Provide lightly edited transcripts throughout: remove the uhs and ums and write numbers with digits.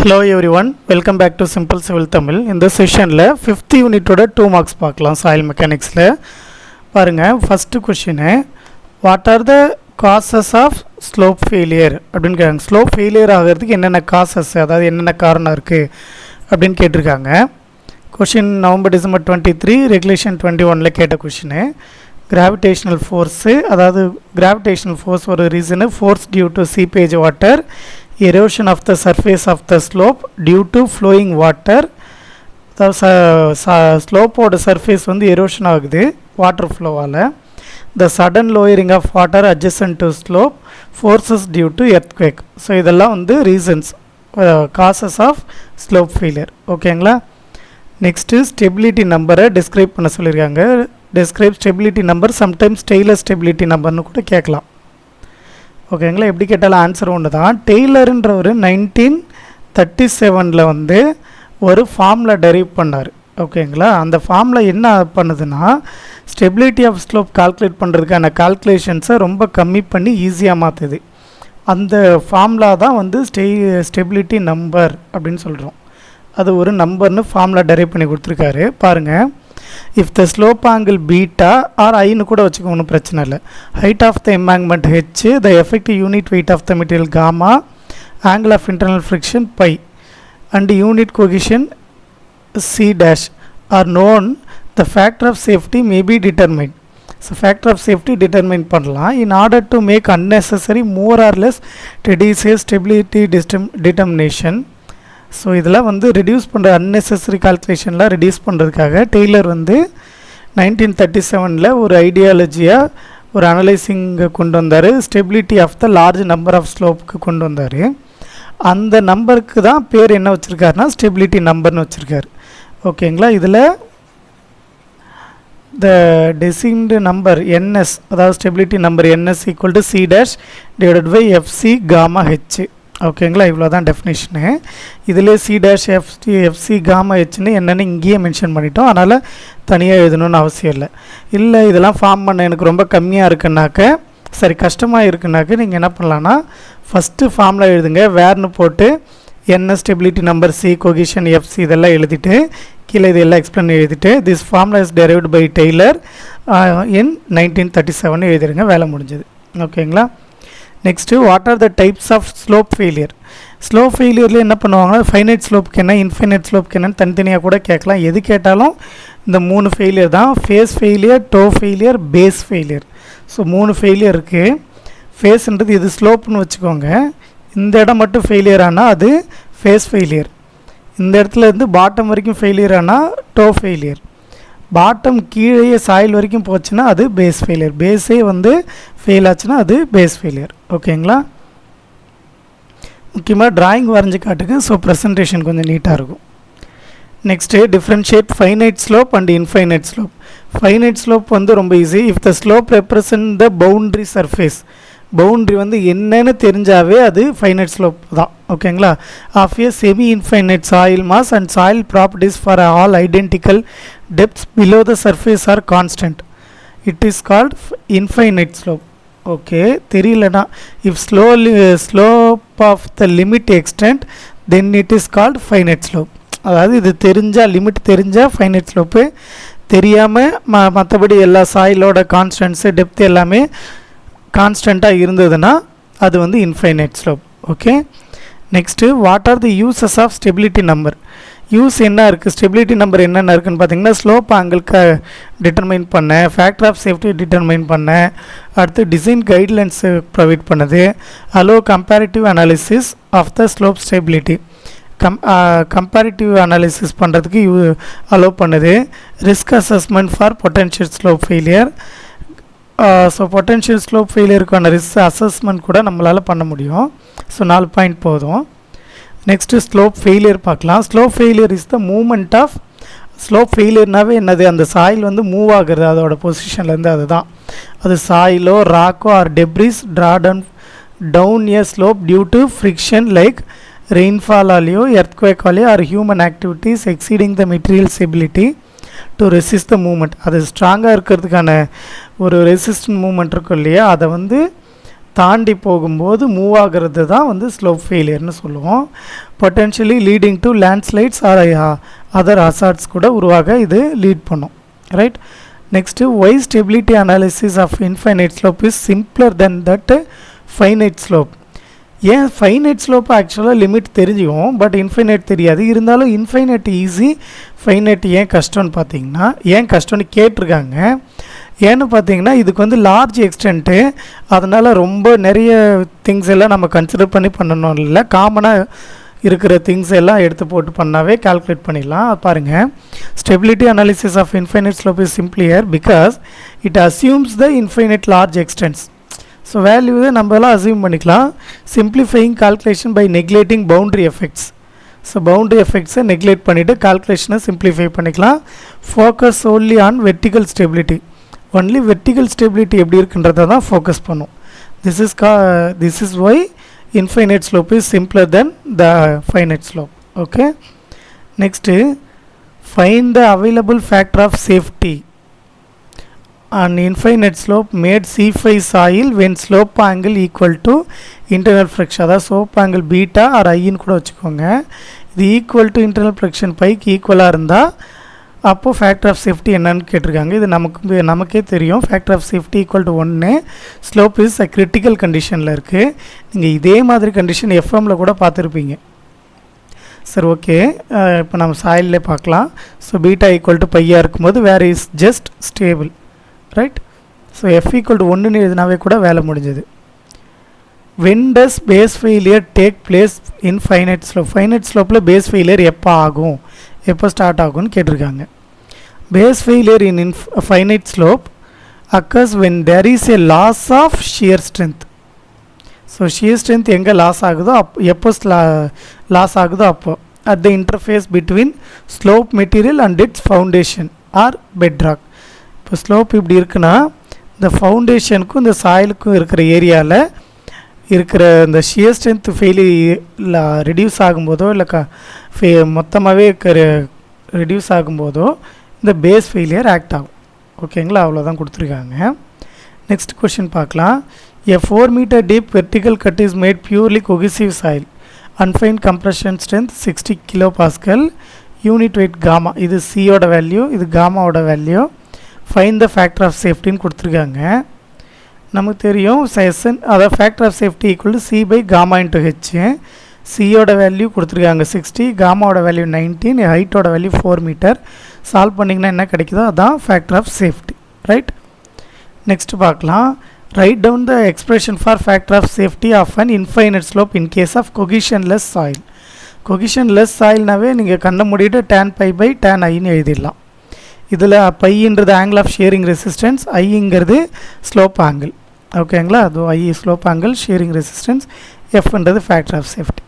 Hello everyone, welcome back to Simple Civil Tamil. In this session, 5th unit 2 marks பார்க்கலாம் soil mechanics. பாருங்க, first question, what are the causes of slope failure? அப்படின்னு கேட்குறாங்க. Slope failure ஆகிறதுக்கு என்னென்ன causes, அதாவது என்னென்ன காரணம் இருக்குது அப்படின்னு கேட்டிருக்காங்க. கொஷின் நவம்பர் டிசம்பர் 23 ரெகுலேஷன் 21 கேட்ட கொஷினு. கிராவிடேஷனல் ஃபோர்ஸு, அதாவது கிராவிடேஷனல் ஃபோர்ஸ் ஒரு reason, force due to seepage water, erosion of the surface of the slope due to flowing water. Slope ஓட சர்ஃபேஸ் வந்து எரோஷன் ஆகுது water ஃப்ளோவால். the sudden lowering of water adjacent to slope forces due to earthquake. So இதெல்லாம் வந்து reasons, causes of slope failure. ஓகேங்களா. Next stability நம்பரை describe பண்ண சொல்லியிருக்காங்க. Describe stability number, sometimes Taylor stability நம்பர்னு கூட கேட்கலாம். ஓகேங்களா. எப்படி கேட்டாலும் ஆன்சர் ஒன்று தான். டெய்லருன்ற ஒரு 1937 வந்து ஒரு ஃபார்முலா டெரைவ் பண்ணார். ஓகேங்களா. அந்த ஃபார்முலா என்ன பண்ணுதுன்னா, ஸ்டெபிலிட்டி ஆஃப் ஸ்லோப் கால்குலேட் பண்ணுறதுக்கான கால்குலேஷன்ஸை ரொம்ப கம்மி பண்ணி ஈஸியாக மாற்றுது. அந்த ஃபார்முலா தான் வந்து ஸ்டெபிலிட்டி நம்பர் அப்படின்னு சொல்கிறோம். அது ஒரு நம்பர்னு ஃபார்முலா டெரைவ் பண்ணி கொடுத்துருக்காரு. பாருங்கள், if the slope angle beta are ஐன்னு கூட வச்சுக்க, ஒன்றும் பிரச்சனை இல்லை. Height of the embankment H, the effective unit weight of the material gamma, angle of internal friction phi and unit cohesion C dash are known, the factor of safety may be determine. So factor of safety determine பண்ணலாம். In order to make unnecessary more or less reduce stability determination. So இதெல்லாம் வந்து reduce பண்ணுற unnecessary கால்குலேஷன்லாம் reduce பண்ணுறதுக்காக Taylor வந்து 1937 ஒரு ஐடியாலஜியாக ஒரு அனலைசிங்கை கொண்டு வந்தார். Stability of the large number of ஸ்லோப்புக்கு கொண்டு வந்தார். அந்த நம்பருக்கு தான் பேர் என்ன வச்சுருக்காருனா ஸ்டெபிலிட்டி நம்பர்னு வச்சுருக்காரு. ஓகேங்களா. இதில் த டெசிக்ன்டு நம்பர் என்எஸ், அதாவது stability number NS equal to C dash divided by FC gamma H. ஓகேங்களா. இவ்வளோ தான் டெஃபினேஷனு. இதிலே சி டேஷ் எஃப்சி காமா ஹெச்னு என்னென்னு இங்கேயே மென்ஷன் பண்ணிட்டோம். அதனால் தனியாக எழுதணும்னு அவசியம் இல்லை. இல்லை இதெல்லாம் ஃபார்ம் பண்ண எனக்கு ரொம்ப கம்மியாக இருக்குன்னாக்க, சரி கஷ்டமாக இருக்குனாக்க, நீங்கள் என்ன பண்ணலான்னா ஃபஸ்ட்டு ஃபார்முலா எழுதுங்க. வேர்னு போட்டு NS stability number C cohesion FC இதெல்லாம் எழுதிட்டு கீழே இதெல்லாம் எக்ஸ்பிளைன் எழுதிட்டு this formula is derived by Taylor in 1937 எழுதிடுங்க. வேலை முடிஞ்சது. ஓகேங்களா. Next, what are the types of slope failure. Slope ஃபெயிலியரில் என்ன பண்ணுவாங்கன்னா, ஃபைனைட் ஸ்லோப்புக்கு என்ன, இன்ஃபைனைட் ஸ்லோப்புக்கு என்னன்னு தனித்தனியாக கூட கேட்கலாம். எது கேட்டாலும் இந்த 3 ஃபெயிலியர் தான். Face failure, toe failure, base failure. So 3 failure இருக்குது. ஃபேஸ்ன்றது இது ஸ்லோப்னு வச்சுக்கோங்க. இந்த இடம் மட்டும் ஃபெயிலியர் ஆனால் அது ஃபேஸ் ஃபெயிலியர். இந்த இடத்துல இருந்து பாட்டம் வரைக்கும் ஃபெயிலியர் ஆனால் டோ ஃபெயிலியர். பாட்டம் கீழே சாயில் வரைக்கும் போச்சுன்னா அது பேஸ் ஃபெயிலியர். பேஸே வந்து ஃபெயில் ஆச்சுன்னா அது பேஸ் ஃபெயிலியர். ஓகேங்களா. முக்கியமாக ட்ராயிங் வரைஞ்சி காட்டுங்க. ஸோ ப்ரெசன்டேஷன் கொஞ்சம் நீட்டாக இருக்கும். Next, differentiate finite slope and infinite slope. Finite slope வந்து ரொம்ப easy. If the slope represent the boundary surface, boundary வந்து என்னன்னு தெரிஞ்சாவே அது ஃபைனைட் ஸ்லோப் தான். ஓகேங்களா. Of a semi infinite soil mass and soil properties for all identical depths below the surface are constant, it is called infinite slope. Okay, தெரியலனா if slope of the limit extend then it is called finite slope. அதாவது இது தெரிஞ்சால், limit தெரிஞ்சால் finite slope, தெரியாமல் மற்றபடி எல்லா சாயிலோட கான்ஸ்டன்ட்ஸு depth எல்லாமே கான்ஸ்டண்ட்டாக இருந்ததுன்னா அது வந்து infinite slope. Okay. Next, what are the uses of stability number. Use என்ன இருக்குது, ஸ்டெபிலிட்டி நம்பர் என்னென்ன இருக்குதுன்னு பார்த்தீங்கன்னா, ஸ்லோப் ஆங்கிளுக்கு டிட்டர்மைன் பண்ண, ஃபேக்டர் ஆஃப் சேஃப்டி டிட்டர்மைன் பண்ண, அடுத்து டிசைன் கைட்லைன்ஸு ப்ரொவைட் பண்ணுது, allow comparative analysis of the slope stability, comparative analysis பண்ணுறதுக்கு அலோ பண்ணுது, risk assessment for potential slope failure. So potential slope ஃபெயிலியருக்கான ரிஸ்க் அசஸ்மெண்ட் கூட நம்மளால் பண்ண முடியும். ஸோ 4 பாயிண்ட் போதும். நெக்ஸ்ட்டு, ஸ்லோப் ஃபெயிலியர் பார்க்கலாம். Slope failure is the movement of, slope ஃபெயிலியர்னாவே என்னது, அந்த சாயில் வந்து மூவ் ஆகுறது அதோட பொசிஷன்லேருந்து, அதுதான். அது சாயிலோ ராக்கோ or debris down a slope due to friction like ரெயின்ஃபாலாலேயோ எர்த்குவேக்காலேயோ or human activities exceeding the materials ability to resist the movement. அது ஸ்ட்ராங்காக இருக்கிறதுக்கான ஒரு ரெசிஸ்டன்ட் மூமெண்ட் இருக்கும் இல்லையா, அதை வந்து தாண்டி போகும்போது மூவ் ஆகிறது தான் வந்து ஸ்லோப் ஃபெயிலியர்னு சொல்லுவோம். Potentially leading to landslides or other hazards கூட உருவாக இது லீட் பண்ணும். Right. Next why stability analysis of infinite slope is simpler than that finite slope. ஏன் ஃபைனைட் ஸ்லோப் ஆக்சுவலாக லிமிட் தெரிஞ்சுக்கும், பட் இன்ஃபைனைட் தெரியாது. இருந்தாலும் இன்ஃபைனைட் ஈஸி, ஃபைனைட் ஏன் கஷ்டம்னு பார்த்தீங்கன்னா, ஏன் கஷ்டம்னு கேட்டிருக்காங்க. ஏன்னு பார்த்தீங்கன்னா இதுக்கு வந்து லார்ஜ் எக்ஸ்டென்ட்டு, அதனால் ரொம்ப நிறைய திங்ஸ் எல்லாம் நம்ம கன்சிடர் பண்ணி பண்ணணும் இல்லை, காமனாக இருக்கிற திங்ஸ் எல்லாம் எடுத்து போட்டு பண்ணாவே கால்குலேட் பண்ணிடலாம். பாருங்கள், stability analysis of infinite slope is simpler because it assumes the infinite large extents. So வேல்யூவை நம்மளாம் அசியூம் பண்ணிக்கலாம். Simplifying calculation by neglecting boundary effects. So boundary எஃபெக்ட்ஸை நெக்லேட் பண்ணிவிட்டு கால்குலேஷனை சிம்பிளிஃபை பண்ணிக்கலாம். Focus only on vertical stability. Only vertical stability எப்படி இருக்குன்றதை தான் ஃபோக்கஸ் பண்ணும். This is why infinite slope is simpler than the finite slope. Okay. Next, find the available factor of safety on infinite slope made C5 soil when slope angle equal to internal friction. அதாவது slope angle beta or I ன்னு கூட வச்சுக்கோங்க. இது equal to internal friction bike ஈக்குவலாக இருந்தால் அப்போது factor of safety என்னன்னு கேட்டிருக்காங்க. இது நமக்கே தெரியும். Factor of safety equal to 1. Slope is a critical கண்டிஷனில் இருக்குது. நீங்கள் இதே மாதிரி கண்டிஷன் எஃப்எம்மில் கூட பார்த்துருப்பீங்க. சரி, ஓகே. இப்போ நம்ம சாயிலே பார்க்கலாம். ஸோ பீட்டா ஈக்குவல் டு பையாக இருக்கும்போது where is just stable. Right. So F equal to 1ன்னு எதுனாவே கூட வேலை முடிஞ்சது. when does base failure take place in finite slope? finite slopeல base failure எப்போ ஆகும், எப்போ ஸ்டார்ட் ஆகும்னு கேட்டிருக்காங்க. base failure in finite slope occurs when there is a loss of shear strength. So shear strength எங்கே லாஸ் ஆகுதோ எப்போ loss ஆகுதோ அப்போ at the interface between slope material and its foundation or bedrock. இப்போ slope இப்படி இருக்குன்னா இந்த ஃபவுண்டேஷனுக்கும் இந்த சாயிலுக்கும் இருக்கிற ஏரியாவில் இருக்கிற இந்த ஷியர் ஸ்ட்ரென்த் ரெடியூஸ் ஆகும்போதோ இல்லை மொத்தமாகவே ரெடியூஸ் ஆகும்போதோ இந்த பேஸ் ஃபெயிலியர் ஆக்ட் ஆகும். ஓகேங்களா, அவ்வளோதான் கொடுத்துருக்காங்க. நெக்ஸ்ட் கொஷின் பார்க்கலாம். A 4 meter deep vertical cut is made purely cohesive soil. Unfined compression strength 60 kilopascal. Unit weight gamma. இது சியோட வேல்யூ, இது காமாவோட வேல்யூ. ஃபைண்ட் த ஃபேக்டர் ஆஃப் சேஃப்டின்னு கொடுத்துருக்காங்க. நமக்கு தெரியும் செஷன், அதாவது factor of safety equal to C by gamma into H. சியோட வேல்யூ கொடுத்துருக்காங்க 60, காமாவோட வேல்யூ 19, ஹைட்டோட வேல்யூ 4 மீட்டர். சால்வ் பண்ணிங்கன்னா என்ன கிடைக்குதோ அதான் factor of safety. Right. Next பார்க்கலாம். Write down the expression for factor of safety of an infinite slope in case of கொகிஷன்லெஸ் சாயில். கொகிஷன்லெஸ் சாயில்னாவே நீங்கள் கண்ண மூடிட்டு tan பை பை tan ஐன்னு எழுதிடலாம். இதில் பைன்றது ஆங்கிள் ஆஃப் ஷேரிங் ரெசிஸ்டன்ஸ், ஐங்கிறது ஸ்லோப் ஆங்கிள். ஓகேங்களா, அது I slope angle, shearing resistance, எஃப்ன்றது factor of safety.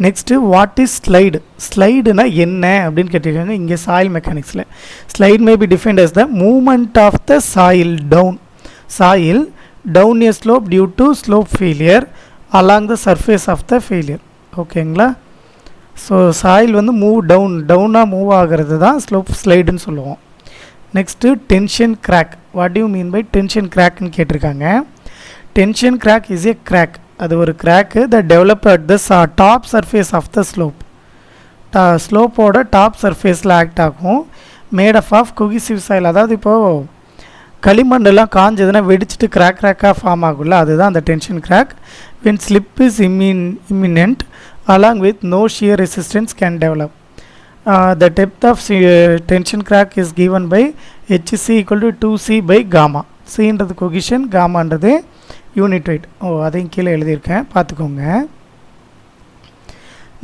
Next what is slide? ஸ்லைடுனா என்ன அப்படின்னு கேட்டிருக்காங்க. இங்கே சாயில் மெக்கானிக்ஸில் slide may be defined as the movement of the soil down. Soil down a slope due to slope failure along the surface of the failure. ஓகேங்களா, so soil வந்து டவுனாக move ஆகிறது தான் ஸ்லோப் ஸ்லைடுன்னு சொல்லுவோம். Next tension crack. What you mean by tension கிராக்னு கேட்டிருக்காங்க. Tension crack is a crack. அது ஒரு crack the develop at the top surface of the slope. ஸ்லோப்போட டாப் சர்ஃபேஸில் ஆக்ட் ஆகும். Made of cohesive soil. அதாவது இப்போது களிமண்ணெல்லாம் காஞ்சதுன்னா வெடிச்சிட்டு கிராக்காக ஃபார்ம் ஆகும்ல, அதுதான் அந்த tension crack. when slip is imminent along with no shear resistance can develop. The depth of tension crack is given by HC equal to 2C by gamma. C ன்றது cohesion, gamma ன்றது unit weight. அதையும் கீழே எழுதியிருக்கேன், பார்த்துக்கோங்க.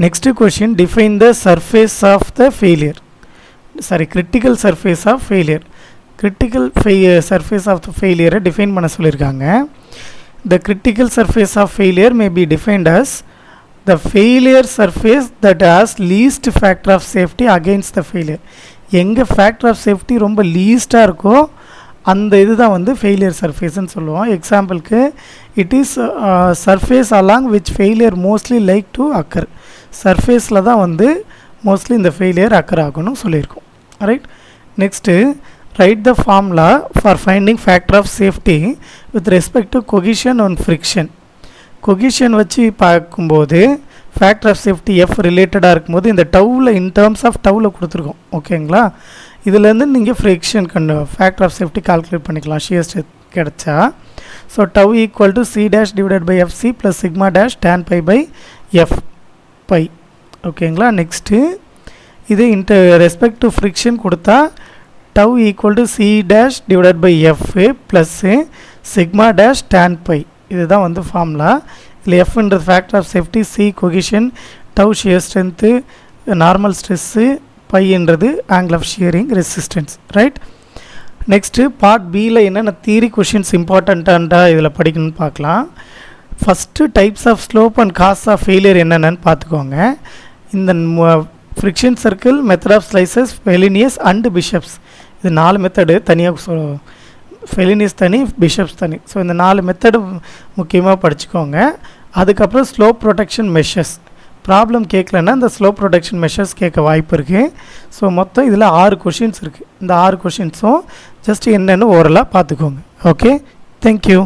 Next question, define the surface of the failure. critical surface of failure. Critical surface of the failure define பண்ண சொல்லியிருக்காங்க. The critical surface of failure may be defined as the failure surface that has least factor of safety against the failure. எங்கே factor of safety ரொம்ப லீஸ்ட்டாக இருக்கோ அந்த இதுதான் வந்து failure சர்ஃபேஸ்ன்னு சொல்லுவோம். எக்ஸாம்பிளுக்கு it is surface along which failure mostly like to occur. சர்ஃபேஸில் தான் வந்து மோஸ்ட்லி இந்த ஃபெயிலியர் அக்கர் ஆகணும் சொல்லியிருக்கோம். Right. Next write the formula for finding factor of safety with respect to cohesion and friction. cohesion வச்சு பார்க்கும்போது ஃபேக்டர் ஆஃப் சேஃப்டி எஃப் ரிலேட்டடாக இருக்கும்போது இந்த டவ்வில் இன் டேர்ம்ஸ் ஆஃப் டவ்வில் கொடுத்துருக்கோம் ஓகேங்களா. இதுலேருந்து நீங்கள் friction factor of safety calculate பண்ணிக்கலாம் ஷியர் ஸ்ட்ரெஸ் கிடச்சா. So tau equal to C dash divided by FC plus sigma dash tan phi by F phi ஓகேங்களா. நெக்ஸ்ட்டு இது ரெஸ்பெக்ட் டு ஃப்ரிக்ஷன் கொடுத்தா tau equal to C dash divided by F plus sigma dash tan phi இதுதான் வந்து formula. இல்லை எஃப்ன்றது factor of safety, C cohesion, tau shear strength, normal stress, பைன்றது angle of shearing resistance right. Next part பியில் என்னென்ன theory questions இம்பார்ட்டண்ட்டாக இதில் படிக்கணும்னு பார்க்கலாம். First types of slope and causes of failure என்னென்னு பார்த்துக்கோங்க. இந்த friction circle, method of slices, Fellenius and Bishop's இது 4 மெத்தடு தனியாக ஃபெலினியஸ் தனி, பிஷப்ஸ் தனி. ஸோ இந்த 4 மெத்தடு முக்கியமாக படிச்சுக்கோங்க. அதுக்கப்புறம் ஸ்லோப் ப்ரொடெக்ஷன் மெஷர்ஸ் ப்ராப்ளம் கேட்கலன்னா இந்த ஸ்லோப் ப்ரொடெக்ஷன் மெஷர்ஸ் கேட்க வாய்ப்பு இருக்குது. ஸோ மொத்தம் இதில் 6 கொஷின்ஸ் இருக்குது. இந்த 6 கொஷின்ஸும் ஜஸ்ட் என்னென்னு ஓரலாக பார்த்துக்கோங்க. Okay, thank you.